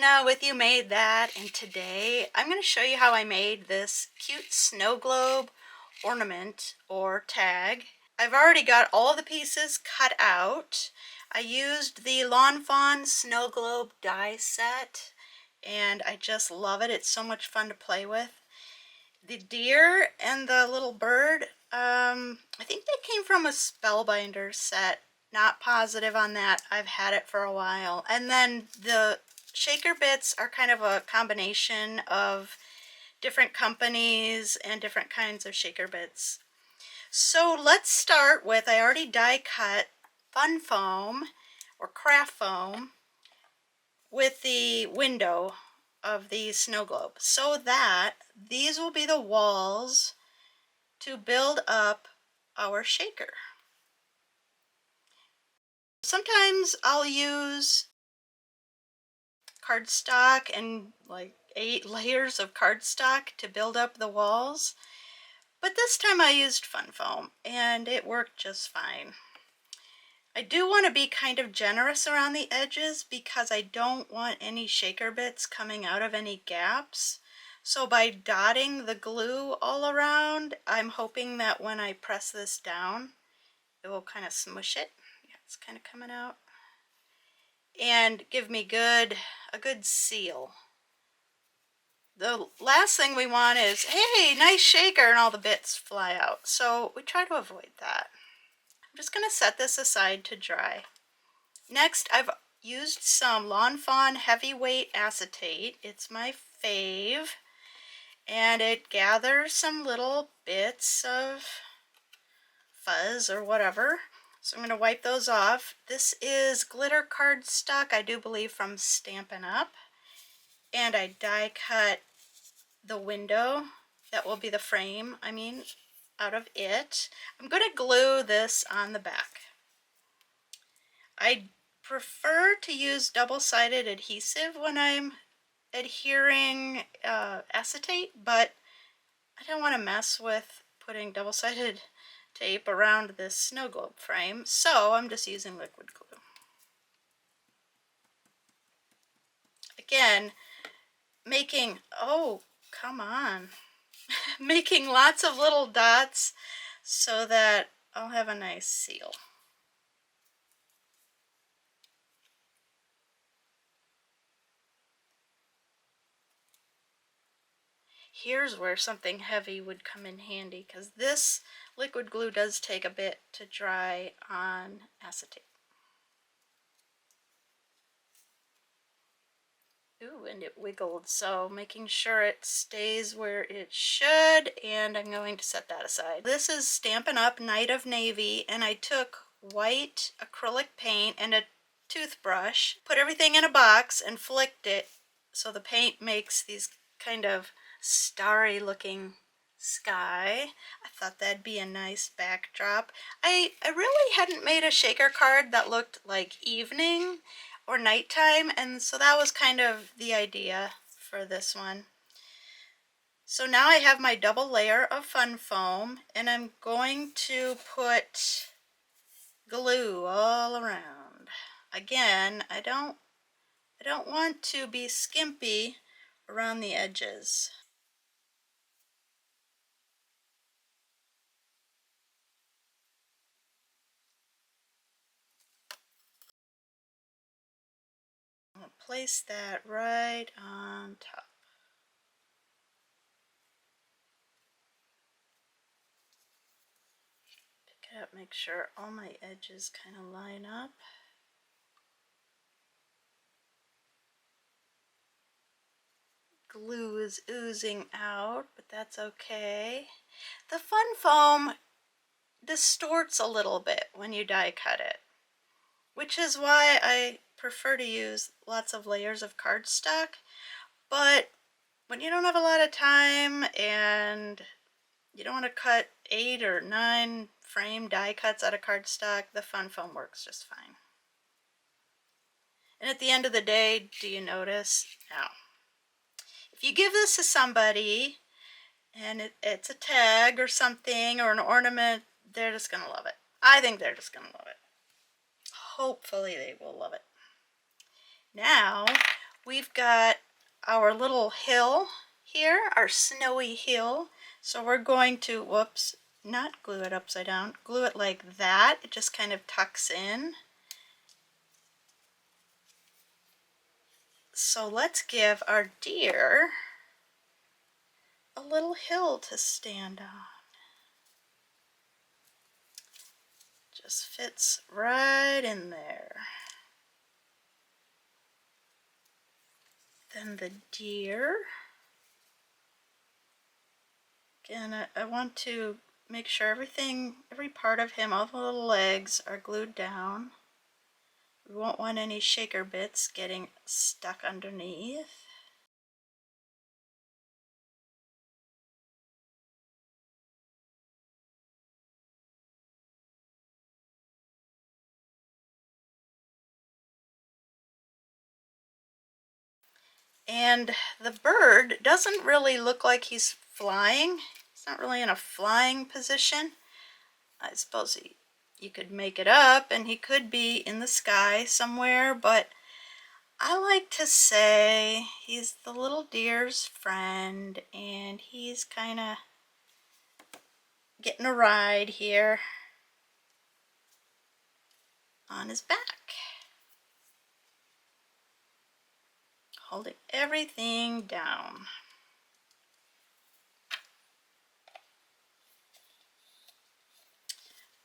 Tina with You Made That, and today I'm going to show you how I made this cute snow globe ornament or tag. I've already got all the pieces cut out. I used the Lawn Fawns snow globe die set and I just love it. It's so much fun to play with. The deer and the little bird, I think they came from a Spellbinders set. Not positive on that. I've had it for a while. And then the shaker bits are kind of a combination of different companies and different kinds of shaker bits. So let's start with, I already die cut fun foam or craft foam with the window of the snow globe so that these will be the walls to build up our shaker. Sometimes I'll use cardstock and like 8 layers of cardstock to build up the walls, but this time I used fun foam and it worked just fine. I do want to be kind of generous around the edges because I don't want any shaker bits coming out of any gaps. So by dotting the glue all around, I'm hoping that when I press this down, it will kind of smush it. Yeah, it's kind of coming out. And give me a good seal. The last thing we want is, hey, nice shaker, and all the bits fly out. So we try to avoid that. I'm just going to set this aside to dry. Next, I've used some Lawn Fawn heavyweight acetate. It's my fave. And it gathers some little bits of fuzz or whatever. So I'm going to wipe those off. This is glitter cardstock, I do believe, from Stampin Up. And I die cut the window that will be the frame, out of it. I'm going to glue this on the back. I prefer to use double-sided adhesive when I'm adhering acetate, but I don't want to mess with putting double-sided tape around this snow globe frame, so I'm just using liquid glue. Again, making, oh, come on, making lots of little dots so that I'll have a nice seal. Here's where something heavy would come in handy, because this liquid glue does take a bit to dry on acetate. Ooh, and it wiggled, so making sure it stays where it should, and I'm going to set that aside. This is Stampin' Up! Night of Navy, and I took white acrylic paint and a toothbrush, put everything in a box, and flicked it so the paint makes these kind of starry looking sky. I thought that'd be a nice backdrop. I really hadn't made a shaker card that looked like evening or nighttime, and so that was kind of the idea for this one. So now I have my double layer of fun foam, and I'm going to put glue all around. Again, I don't want to be skimpy around the edges. I'm going to place that right on top. Pick it up, make sure all my edges kind of line up. Glue is oozing out, but that's okay. The fun foam distorts a little bit when you die cut it, which is why I prefer to use lots of layers of cardstock. But when you don't have a lot of time and you don't want to cut 8 or 9 frame die cuts out of cardstock, the fun foam works just fine. And at the end of the day, do you notice? Now, if you give this to somebody and it's a tag or something or an ornament, they're just going to love it. I think they're just going to love it. Hopefully they will love it. Now we've got our little hill here, our snowy hill. So we're going to, whoops, not glue it upside down, glue it like that. It just kind of tucks in. So let's give our deer a little hill to stand on. Just fits right in there. Then the deer. Again, I want to make sure everything, every part of him, all the little legs are glued down. We won't want any shaker bits getting stuck underneath. And the bird doesn't really look like he's flying. He's not really in a flying position. I suppose you could make it up and he could be in the sky somewhere, but I like to say he's the little deer's friend and he's kind of getting a ride here on his back, holding everything down.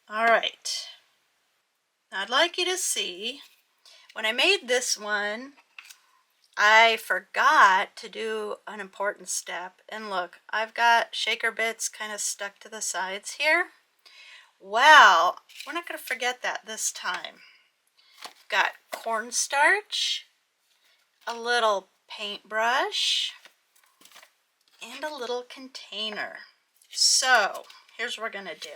All right, now I'd like you to see, when I made this one, I forgot to do an important step. And look, I've got shaker bits kind of stuck to the sides here. Well, we're not going to forget that this time. I've got cornstarch, a little paintbrush, and a little container. So here's what we're going to do.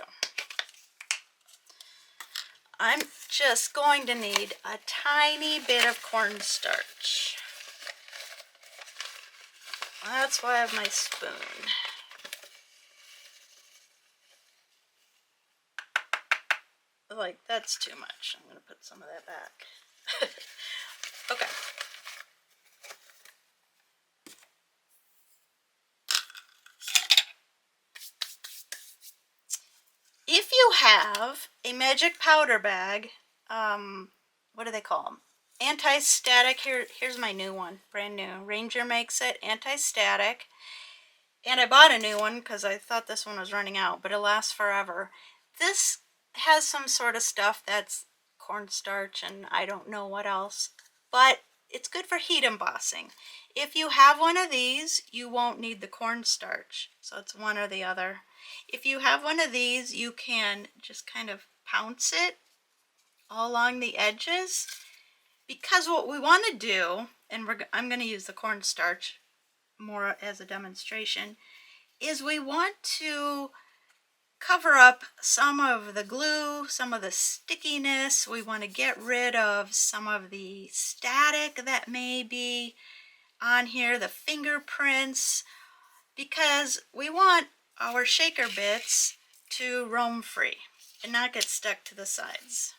I'm just going to need a tiny bit of cornstarch. That's why I have my spoon. Like, that's too much. I'm going to put some of that back. Okay. If you have a magic powder bag, what do they call them? Anti-static. Here's my new one, brand new. Ranger makes it, anti-static. And I bought a new one because I thought this one was running out, but it lasts forever. This has some sort of stuff that's cornstarch and I don't know what else, but it's good for heat embossing. If you have one of these, you won't need the cornstarch, so it's one or the other. If you have one of these, you can just kind of pounce it all along the edges, because what we want to do, and I'm going to use the cornstarch more as a demonstration, is we want to cover up some of the glue, some of the stickiness. We want to get rid of some of the static that may be on here, the fingerprints, because we want our shaker bits to roam free and not get stuck to the sides.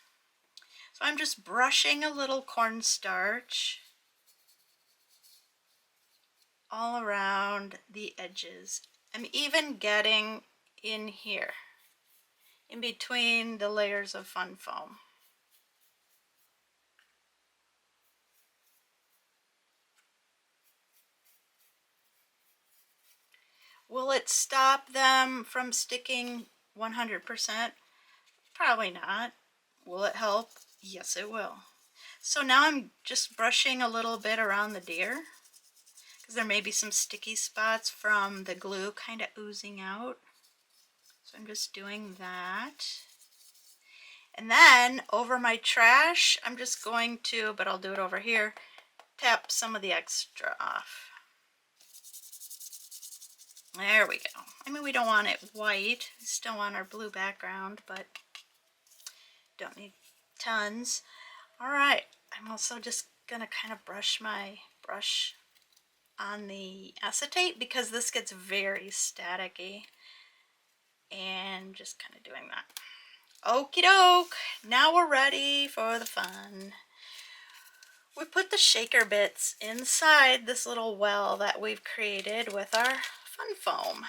So I'm just brushing a little cornstarch all around the edges. I'm even getting in here, in between the layers of fun foam. Will it stop them from sticking 100%? Probably not. Will it help? Yes, it will. So now I'm just brushing a little bit around the deer, because there may be some sticky spots from the glue kind of oozing out. So I'm just doing that. And then over my trash, I'm just going to, but I'll do it over here, tap some of the extra off. There we go. I mean, we don't want it white. We still want our blue background, but don't need tons. All right, I'm also just gonna kind of brush my brush on the acetate because this gets very staticky, and just kind of doing that. Okie doke, now we're ready for the fun. We put the shaker bits inside this little well that we've created with our fun foam.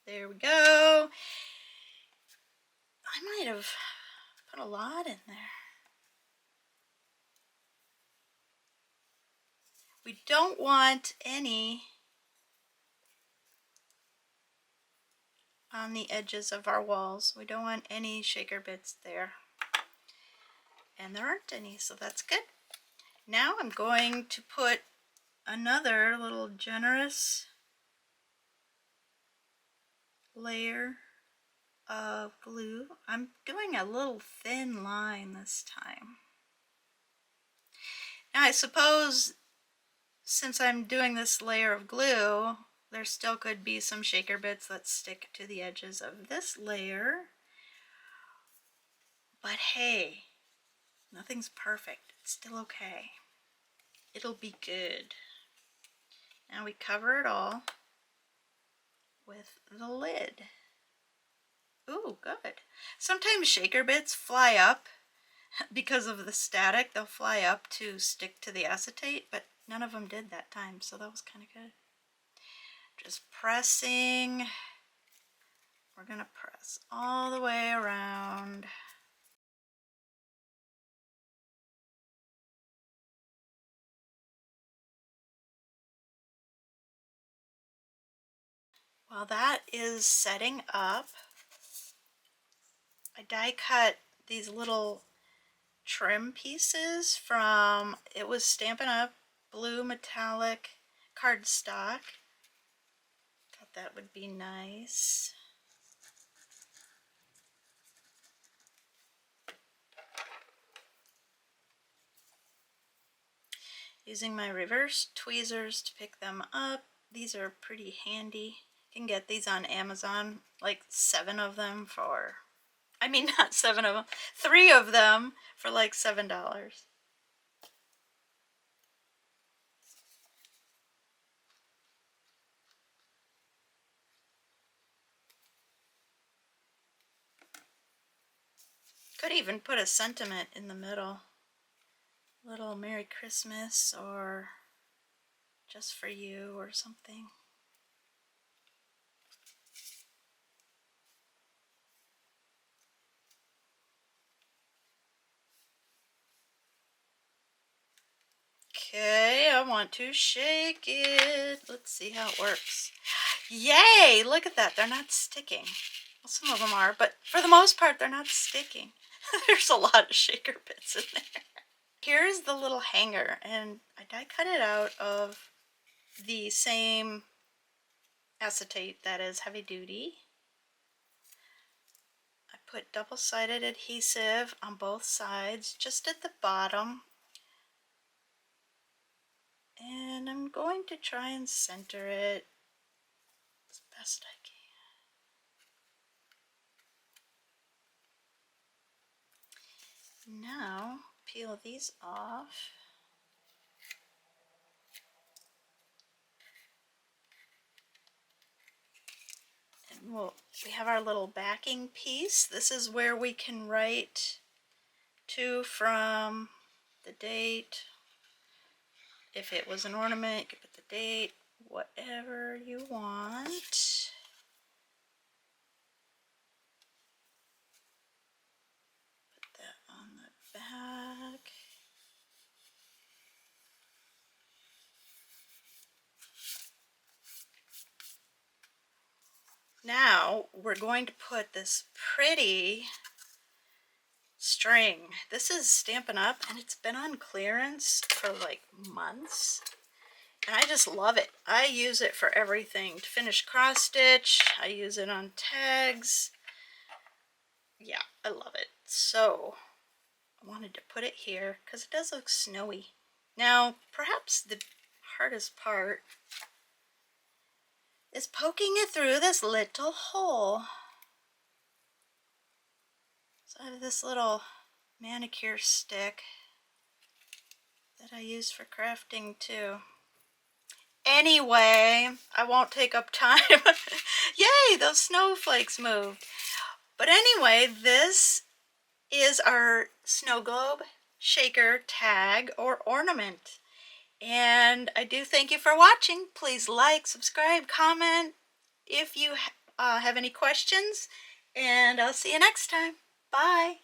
There we go. I might have put a lot in there. We don't want any on the edges of our walls. We don't want any shaker bits there. And there aren't any, so that's good. Now I'm going to put another little generous layer of glue. I'm doing a little thin line this time. Now I suppose since I'm doing this layer of glue, there still could be some shaker bits that stick to the edges of this layer. But hey, nothing's perfect. It's still okay. It'll be good. Now we cover it all with the lid. Ooh, good. Sometimes shaker bits fly up because of the static. They'll fly up to stick to the acetate, but none of them did that time, so that was kind of good. Just pressing. We're gonna press all the way around. While that is setting up, I die cut these little trim pieces from, it was Stampin' Up blue metallic cardstock. Thought that would be nice. Using my reverse tweezers to pick them up. These are pretty handy. You can get these on Amazon, like 7 of them for, I mean not 7 of them, 3 of them for like $7. Could even put a sentiment in the middle. Little Merry Christmas or just for you or something. Okay, I want to shake it. Let's see how it works. Yay! Look at that. They're not sticking. Well, some of them are, but for the most part, they're not sticking. There's a lot of shaker bits in there. Here's the little hanger, and I die cut it out of the same acetate that is heavy duty. I put double-sided adhesive on both sides, just at the bottom. And I'm going to try and center it as best I can. Now, peel these off. And we have our little backing piece. This is where we can write to, from, the date. If it was an ornament, you could put the date, whatever you want. Put that on the back. Now we're going to put this pretty string. This is Stampin' Up and it's been on clearance for like months. And I just love it. I use it for everything. To finish cross stitch, I use it on tags. Yeah, I love it. So I wanted to put it here because it does look snowy. Now, perhaps the hardest part is poking it through this little hole. So I have this little manicure stick that I use for crafting too. Anyway, I won't take up time. Yay, those snowflakes moved. But anyway, this is our snow globe shaker tag or ornament. And I do thank you for watching. Please like, subscribe, comment if you have any questions. And I'll see you next time. Bye.